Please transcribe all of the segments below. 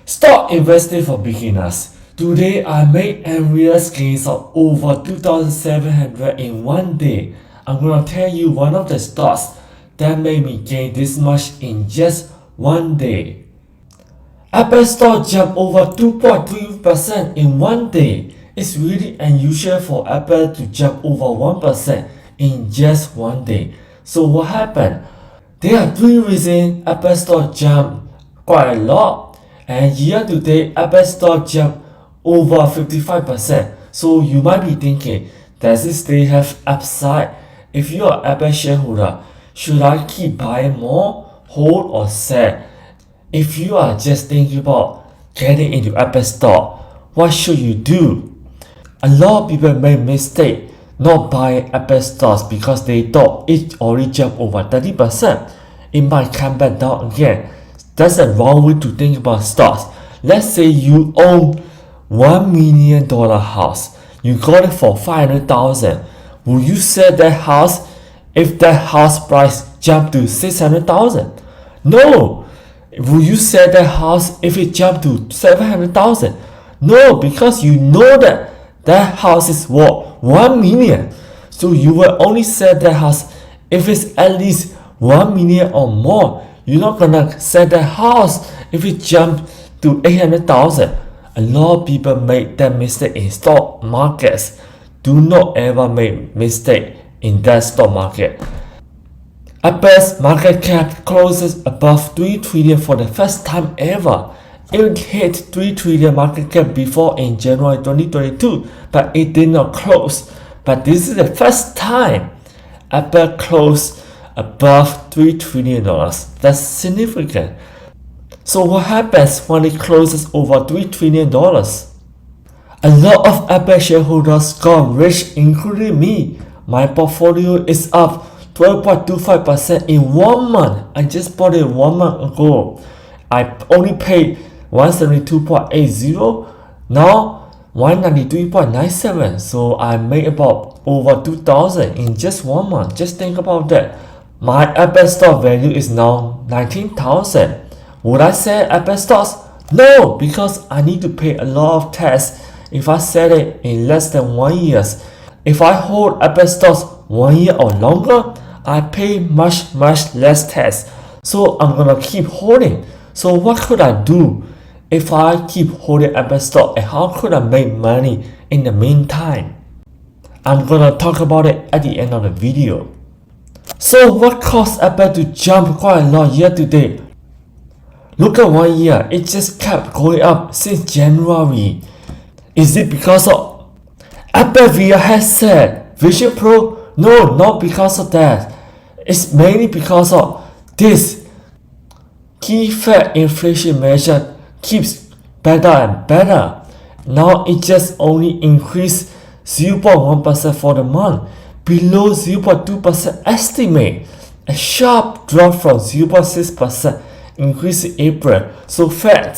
Stock investing for beginners. Today I made unrealized gains of over 2,700 in one day. I'm gonna tell you one of the stocks that made me gain this much in just one day. Apple stock jumped over 2.3% in one day. It's really unusual for Apple to jump over 1% in just one day. So what happened? There are three reasons Apple stock jumped quite a lot. And year to date, Apple stock jumped over 55%. So you might be thinking, does it still have upside? If you are Apple shareholder, should I keep buying more, hold or sell? If you are just thinking about getting into Apple stock, what should you do? A lot of people make mistake not buying Apple stocks because they thought it already jumped over 30%. It might come back down again. That's the wrong way to think about stocks. Let's say you own $1 million house. You got it for 500,000. Will you sell that house if that house price jumped to 600,000? No. Will you sell that house if it jumped to 700,000? No, because you know that that house is worth 1 million. So you will only sell that house if it's at least 1 million or more. You're not gonna sell that house if it jumped to 800,000. A lot of people make that mistake in stock markets. Do not ever make mistake in that stock market. Apple's market cap closes above 3 trillion for the first time ever. It hit 3 trillion market cap before in January 2022, but it did not close. But this is the first time Apple closed above $3 trillion. That's significant. So what happens when it closes over $3 trillion? A lot of Apple shareholders got rich, including me. My portfolio is up 12.25% in 1 month. I just bought it 1 month ago. I only paid 172.80. Now 193.97. So I made about over 2,000 in just 1 month. Just think about that. My Apple stock value is now 19,000. Would I sell Apple stocks? No, because I need to pay a lot of tax if I sell it in less than 1 year. If I hold Apple stocks 1 year or longer, I pay much less tax. So I'm gonna keep holding. So what could I do if I keep holding Apple stock, and how could I make money in the meantime? I'm gonna talk about it at the end of the video. So what caused Apple to jump quite a lot year to date? Look at 1 year, it just kept going up since January. Is it because of Apple VR headset, Vision Pro? No, not because of that. It's mainly because of this key Fed inflation measure keeps better and better. Now it just only increased 0.1% for the month, below 0.2% estimate. A sharp drop from 0.6% increase in April. So Fed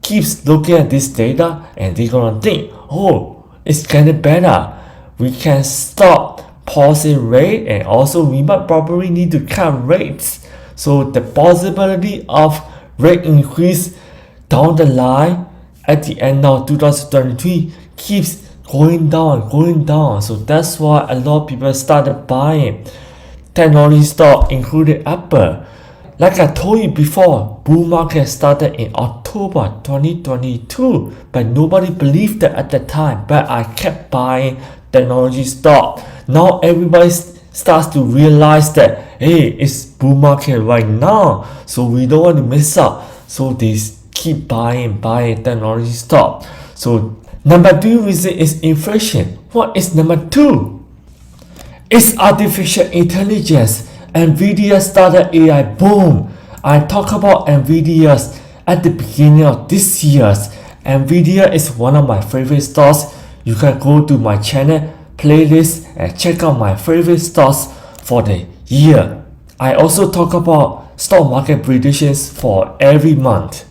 keeps looking at this data and they're gonna think, oh, it's getting better. We can stop pausing rate, and also we might probably need to cut rates. So the possibility of rate increase down the line at the end of 2023 keeps going down. So that's why a lot of people started buying technology stock, including Apple. Like I told you before, bull market started in October 2022, but nobody believed that at the time. But I kept buying technology stock. Now everybody starts to realize that, hey, it's bull market right now, so we don't want to miss out. So they keep buying technology stock. So number 2 reason is inflation. What is number 2? It's artificial intelligence. Nvidia started AI boom. I talked about Nvidia at the beginning of this year. Nvidia is one of my favorite stocks. You can go to my channel playlist and check out my favorite stocks for the year. I also talk about stock market predictions for every month.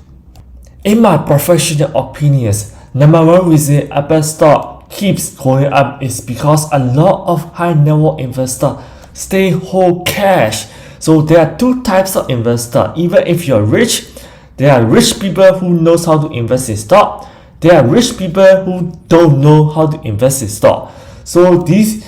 In my professional opinions, number 1 reason Apple stock keeps going up is because a lot of high net worth investors stay hold cash. So there are 2 types of investor. Even if you're rich, There are rich people who knows how to invest in stock. There are rich people who don't know how to invest in stock. So these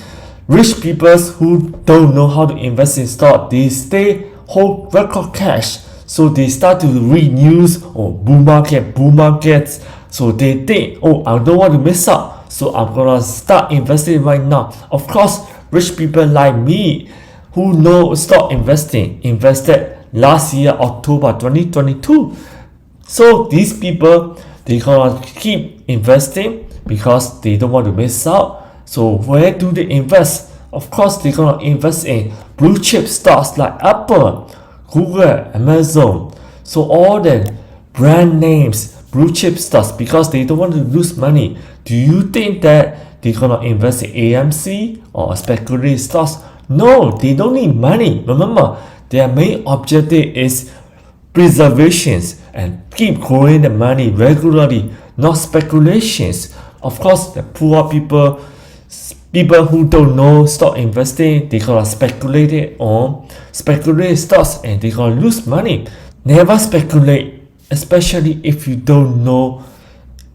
rich people who don't know how to invest in stock, they stay hold record cash. So they start to read news, bull markets. So they think, I don't want to miss out. So I'm gonna start investing right now. Of course, rich people like me who know stock investing invested last year, October 2022. So these people, they gonna keep investing because they don't want to miss out. So where do they invest? Of course, they're gonna invest in blue chip stocks like Apple, Google, Amazon. So all the brand names, blue chip stocks, because they don't want to lose money. Do you think that they're gonna invest in AMC or speculative stocks? No, they don't need money. Remember, their main objective is preservations and keep growing the money regularly, not speculations. Of course, the poor people who don't know stock investing, they gonna speculate it on speculative stocks and they gonna lose money. Never speculate, especially if you don't know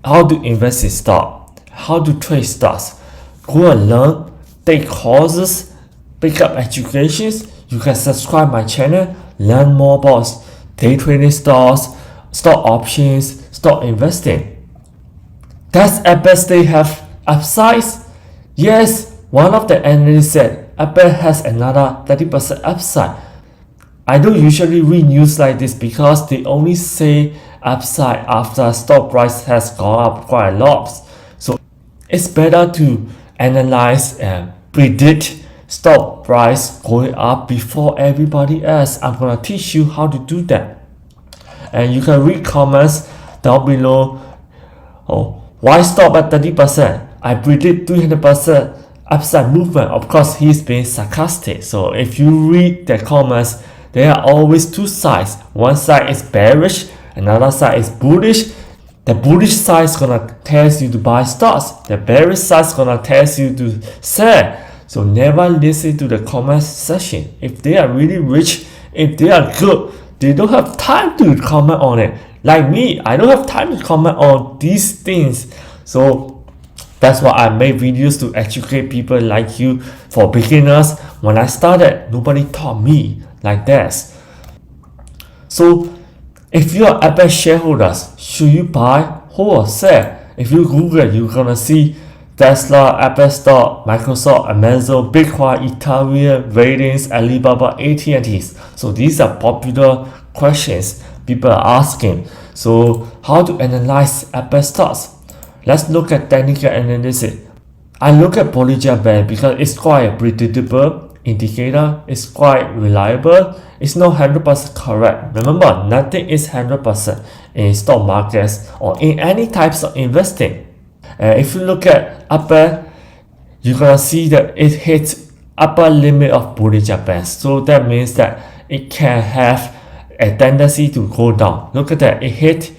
how to invest in stock, how to trade stocks. Go and learn, take courses, pick up educations. You can subscribe my channel, learn more about day trading stocks, stock options, stock investing. Does Apple still have upsides? Yes, one of the analysts said Apple has another 30% upside. I don't usually read news like this because they only say upside after stock price has gone up quite a lot. So it's better to analyze and predict stock price going up before everybody else. I'm gonna teach you how to do that. And you can read comments down below. Why stop at 30%? I predict 300% upside movement. Of course, he's being sarcastic. So if you read the comments, there are always two sides. One side is bearish, another side is bullish. The bullish side is gonna tell you to buy stocks. The bearish side is gonna tell you to sell. So never listen to the comment section. If they are really rich, if they are good, they don't have time to comment on it. Like me, I don't have time to comment on these things. So that's why I make videos to educate people like you. For beginners, when I started, nobody taught me like this. So if you are Apple shareholders, should you buy, hold, or sell? If you Google, you're gonna see Tesla, Apple stock, Microsoft, Amazon, Bitcoin, Ethereum, ratings, Alibaba, AT&T. So these are popular questions people are asking. So how to analyze Apple stocks? Let's look at technical analysis. I look at Bollinger Band because it's quite a predictable indicator. It's quite reliable. It's not 100% correct. Remember, nothing is 100% in stock markets or in any types of investing. If you look at Apple, you're gonna see that it hits upper limit of Bollinger Band. So that means that it can have a tendency to go down. Look at that. It hit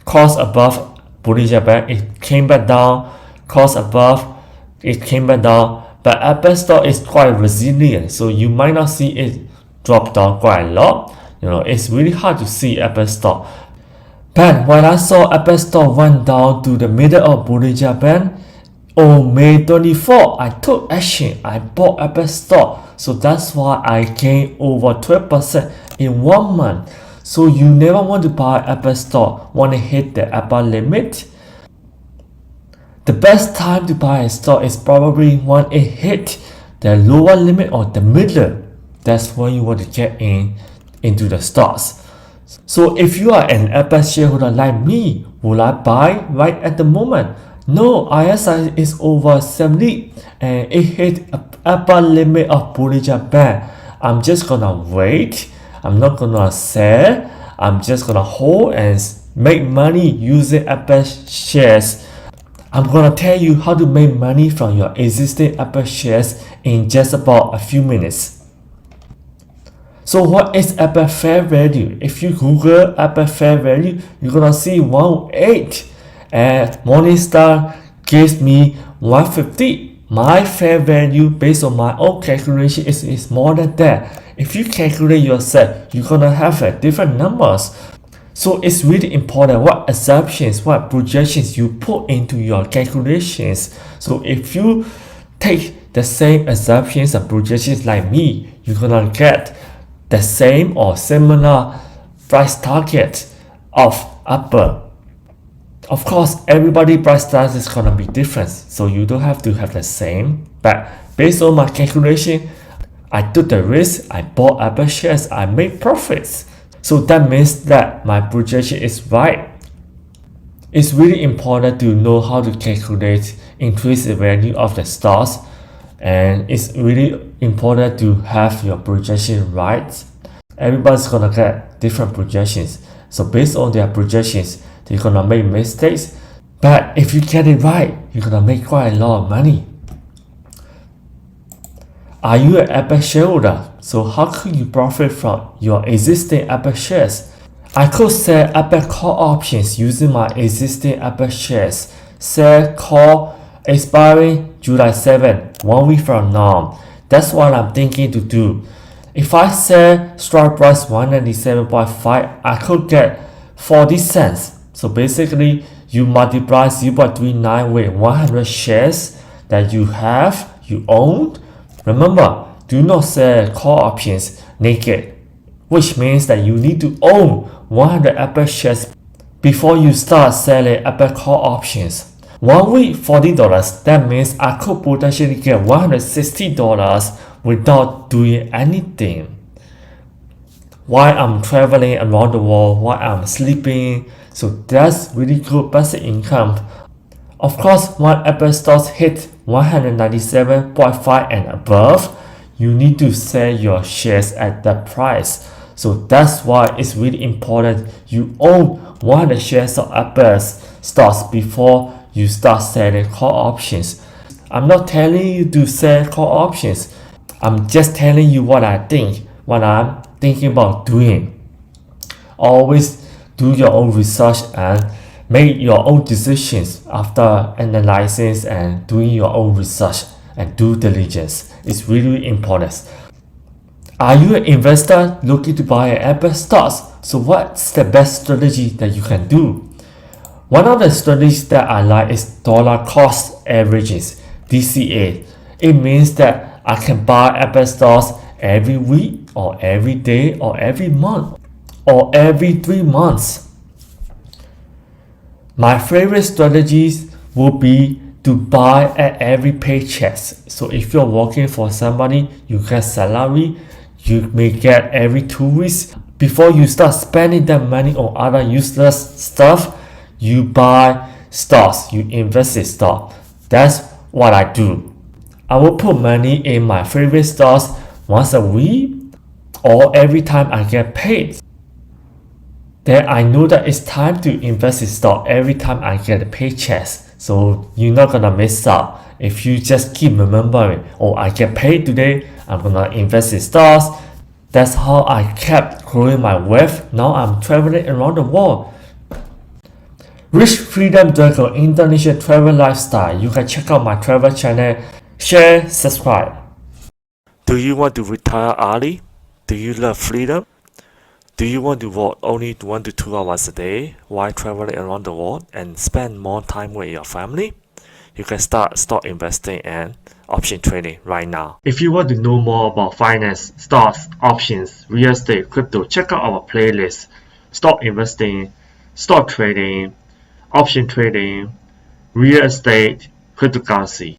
cost above Bollinger Band. It came back down. Cost above. It came back down. But Apple stock is quite resilient. So you might not see it drop down quite a lot. It's really hard to see Apple stock. But when I saw Apple stock went down to the middle of Bollinger Band, on May 24, I took action. I bought Apple stock. So that's why I gained over 12% in 1 month. So you never want to buy Apple stock when it hit the upper limit. The best time to buy a stock is probably when it hit the lower limit or the middle. That's when you want to get into the stocks. So if you are an Apple shareholder like me, will I buy right at the moment? No, RSI is over 70 and it hit upper limit of Bollinger Band. I'm just gonna wait. I'm not gonna sell. I'm just gonna hold and make money using Apple shares. I'm gonna tell you how to make money from your existing Apple shares in just about a few minutes. So what is Apple fair value? If you Google Apple fair value, you're gonna see 108 and Morningstar gives me 150. My fair value based on my own calculation is more than that. If you calculate yourself, you're gonna have different numbers. So it's really important what assumptions, what projections you put into your calculations. So if you take the same assumptions and projections like me, you're gonna get the same or similar price target of Apple. Of course, everybody price target is gonna be different, so you don't have to have the same. But based on my calculation, I took the risk, I bought Apple shares, I made profits. So that means that my projection is right. It's really important to know how to calculate intrinsic value of the stocks, and it's really important to have your projection right. Everybody's gonna get different projections. So based on their projections, they're gonna make mistakes. But if you get it right, you're gonna make quite a lot of money. Are you an Apple shareholder? So how could you profit from your existing Apple shares? I could sell Apple call options using my existing Apple shares. Sell call expiring July 7, 1 week from now. That's what I'm thinking to do. If I sell strike price 197.5, I could get 40 cents. So basically, you multiply 0.39 with 100 shares that you own. Remember, do not sell call options naked, which means that you need to own 100 Apple shares before you start selling Apple call options. 1 week $40, that means I could potentially get $160 without doing anything. While I'm traveling around the world, while I'm sleeping, so that's really good passive income. Of course, when Apple stocks hit 197.5 and above, you need to sell your shares at that price. So that's why it's really important you own 100 shares of Apple's stocks before you start selling call options. I'm not telling you to sell call options. I'm just telling you what I think, what I'm thinking about doing. Always do your own research and make your own decisions after analyzing and doing your own research and due diligence. It's really important. Are you an investor looking to buy Apple stocks? So what's the best strategy that you can do? One of the strategies that I like is dollar cost averages, DCA. It means that I can buy Apple stocks every week or every day or every month or every 3 months. My favorite strategies will be to buy at every paycheck. So if you're working for somebody, you get salary, you may get every 2 weeks. Before you start spending that money on other useless stuff, you buy stocks, you invest in stock. That's what I do. I will put money in my favorite stocks once a week or every time I get paid. Then I know that it's time to invest in stock every time I get a paycheck. So you're not gonna miss out if you just keep remembering, oh, I get paid today, I'm gonna invest in stocks. That's how I kept growing my wealth. Now I'm traveling around the world. Rich Freedom Dragon International Travel Lifestyle. You can check out my travel channel. Share, subscribe. Do you want to retire early? Do you love freedom? Do you want to work only 1 to 2 hours a day while traveling around the world and spend more time with your family? You can start stock investing and option trading right now. If you want to know more about finance, stocks, options, real estate, crypto, check out our playlist. Stock investing, stock trading, option trading, real estate, cryptocurrency.